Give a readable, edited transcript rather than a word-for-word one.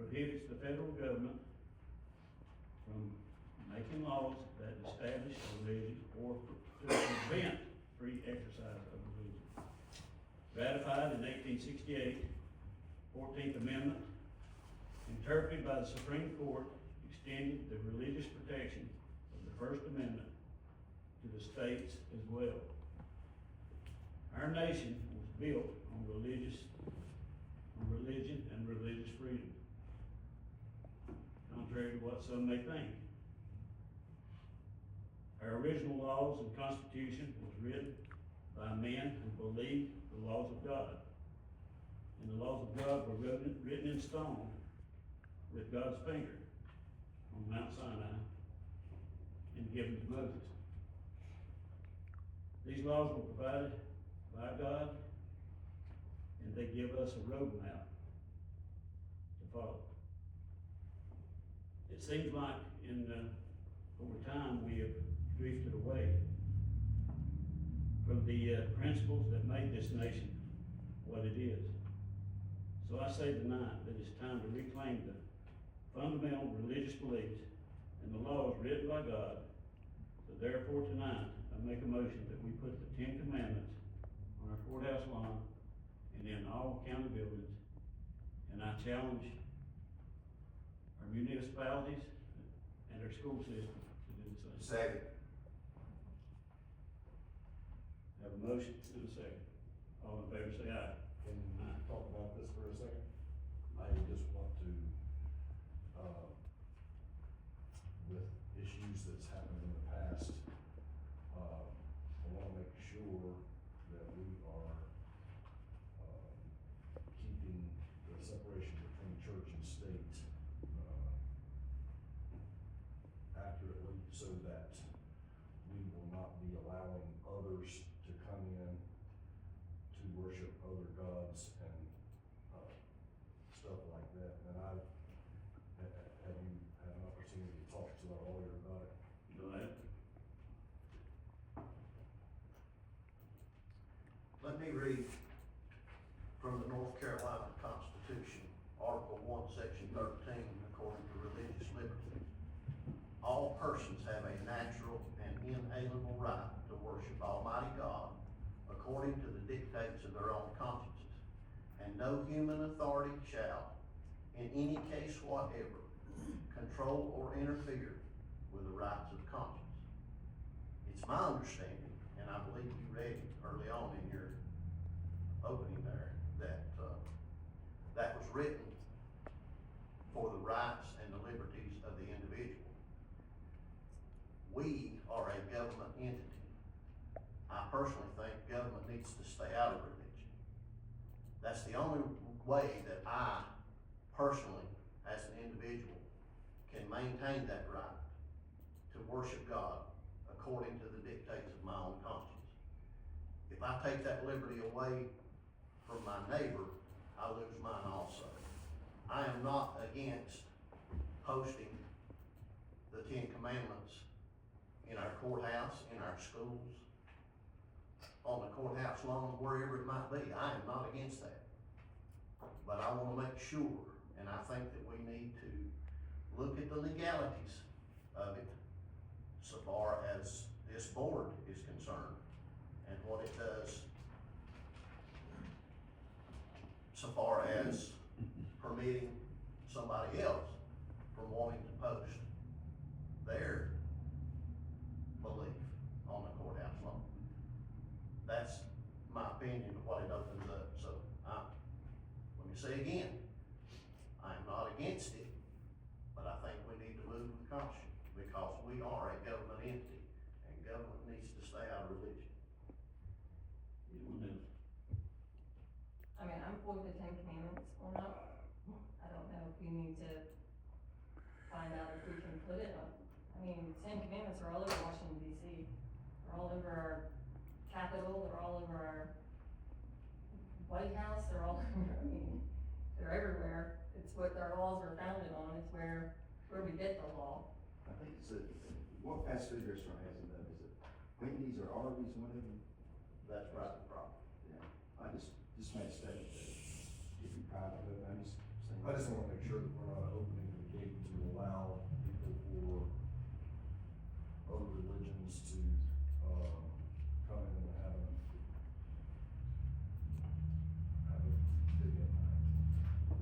prohibits the federal government from making laws that establish a religion or to prevent free exercise of religion. Ratified in 1868, 14th Amendment, interpreted by the Supreme Court, extended the religious protection of the First Amendment to the states as well. Our nation was built on religion and religious freedom, contrary to what some may think. Our original laws and Constitution was written by men who believed the laws of God. And the laws of God were written in stone with God's finger on Mount Sinai and given to Moses. These laws were provided by God, and they give us a roadmap to follow. It seems like over time we have drifted away from the principles that made this nation what it is. So I say tonight that it's time to reclaim the fundamental religious beliefs and the laws written by God. So therefore tonight, I make a motion that we put the 10 Commandments on our courthouse lawn and in all county buildings. And I challenge our municipalities and our school system to do the same. Second. Have a motion to the second. All in favor say aye. Can we talk about this for a second? I just want to, with issues that's happened in the past, I want to make sure that we are keeping the separation between church and state accurately, so that we will not be allowing others to come in to worship other gods and stuff like that. And have you had an opportunity to talk to our lawyer about it? Go ahead. Let me read from the North Carolina Constitution, Article 1, Section 13, according to religious liberty. All persons have a natural and inalienable right to worship Almighty God according to the dictates of their own consciences, and no human authority shall, in any case whatever, control or interfere with the rights of conscience. It's my understanding, and I believe you read it early on in your opening there, that that was written for the rights and the liberties of the individual. We are a government entity. I personally think government needs to stay out of religion. That's the only way that I personally, as an individual, can maintain that right to worship God according to the dictates of my own conscience. If I take that liberty away from my neighbor, I lose mine also. I am not against posting the 10 Commandments in our courthouse, in our schools, on the courthouse lawn, wherever it might be. I am not against that. But I want to make sure, and I think that we need to look at the legalities of it so far as this board is concerned, and what it does so far as permitting somebody else from wanting to post their belief on the courthouse lawn. That's my opinion of what it opens up. So let me say again, I am not against it, but I think we need to move with caution, because we are a government entity, and government needs to stay out of religion. Anyone else? I mean, I'm for the 10 Commandments or not. I don't know if we need to find out if we can put it on. I mean, 10 Commandments are all over Washington DC. They're all over our Capitol, they're all over our White House, they're all over, I mean, they're everywhere. It's what our laws are founded on, it's where we get the law. I think it's what fast food restaurant has it though? Is it Wendy's or Arby's, one of them? That's right, the problem. Yeah, I just made a statement that if you're private, I'm just saying I just wanna make sure that we're not